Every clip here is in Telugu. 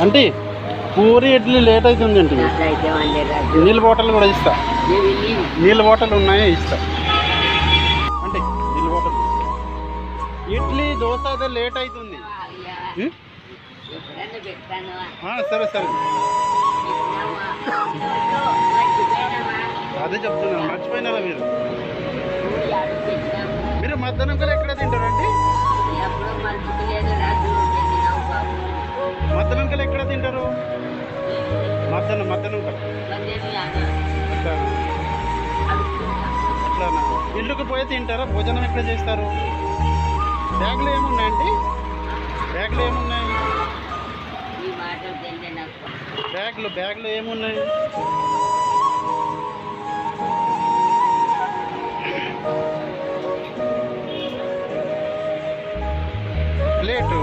అంటే పూరి ఇడ్లీ లేట్ అవుతుంది ఏంటి? నీళ్ళ బాటిల్ కూడా ఇస్తా. నీళ్ళ బాటిల్ ఉన్నాయో ఇస్తా. అంటే నీళ్ళ బాటిల్ ఇడ్లీ దోశ అదే లేట్ అవుతుంది. సరే సరే అదే చెప్తున్నాను, మర్చిపోయినారా మీరు? మీరు మధ్యాహ్నం కల్లా ఎక్కడ తింటారండి? మధ్యాహ్నం కల్లా ఎక్కడ తింటారు? మధ్యాహ్నం కల్లా అట్లానా? ఇల్లుకి పోయి తింటారా? భోజనం ఎక్కడ చేస్తారు? బ్యాగ్లో ఏమున్నాయండి? బ్యాగ్లో ఏమున్నాయి? బ్యాగ్లో ఏమున్నాయి? ప్లేటు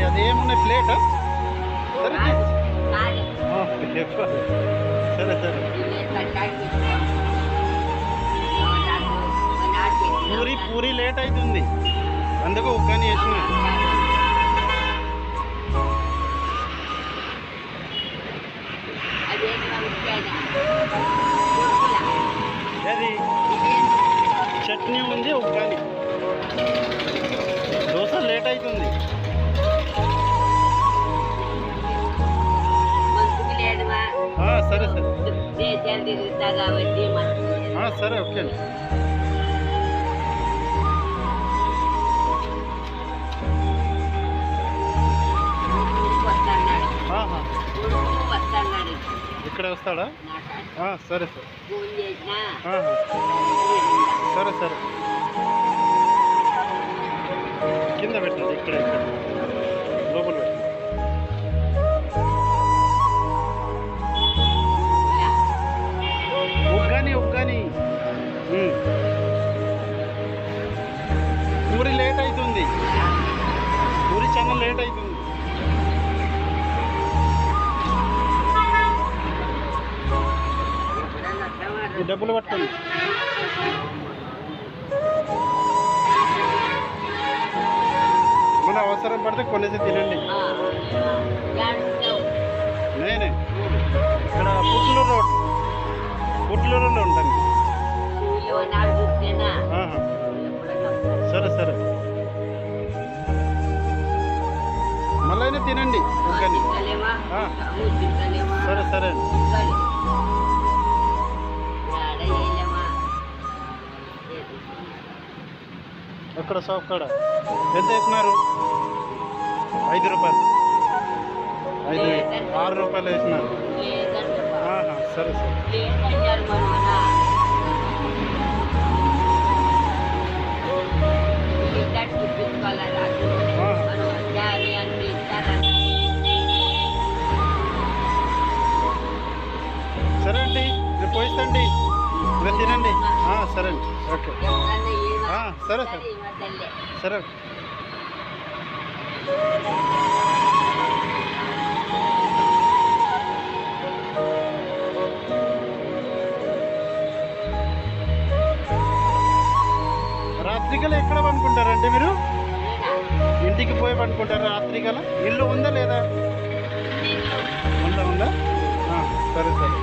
అది ఏమున్నాయి? ప్లేటా? సరే సరే పూరి లేట్ అవుతుంది, అందుకు ఉగ్గాని వేసిన. అది చట్నీ ఉంది, ఉగ్గాని. దోశ లేట్ అవుతుంది. సరే సరే సరే ఓకే అండి. ఇక్కడ వస్తాడా? సరే సరే సరే కింద పెట్టండి, ఇక్కడ లోపల పెట్టండి. ఉగ్గాని పూరి లేట్ అవుతుంది, పూరి చాలా లేట్ అవుతుంది. డబ్బులు పట్టుకోండి. మన అవసరం పడితే కొనేసి తినండి. నేనే ఇక్కడ పుట్లూరులో ఉంటాను. సరే సరే మళ్ళీ తినండి. సరే సరే ఎక్కడ షాప్ కాడ ఎంత వేసినారు? 5 రూపాయలు, 6 రూపాయలు వేసినారు. సరే సరే సరే అండి, నేను పోయిస్తండి, ఇంకా తినండి. సరే అండి, ఓకే. సరే సరే సరే రాత్రికల ఎక్కడ పనుకుంటారండి మీరు? ఇంటికి పోయి పనుకుంటారా రాత్రికల? ఇల్లు ఉందా లేదా? ఉందా? సరే సరే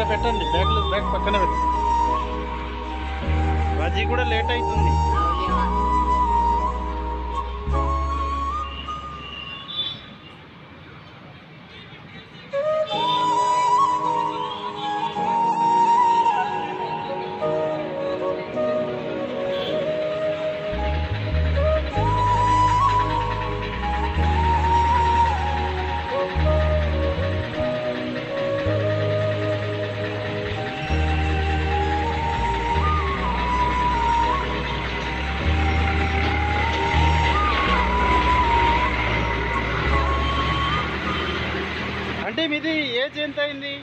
పెట్టండి. బ్యాగ్ పక్కన పెట్టండి. బజ్జీ కూడా లేట్ అవుతుంది. అంటే మీది ఏజ్ ఎంత అయింది?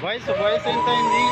వయసు ఎంత అయింది?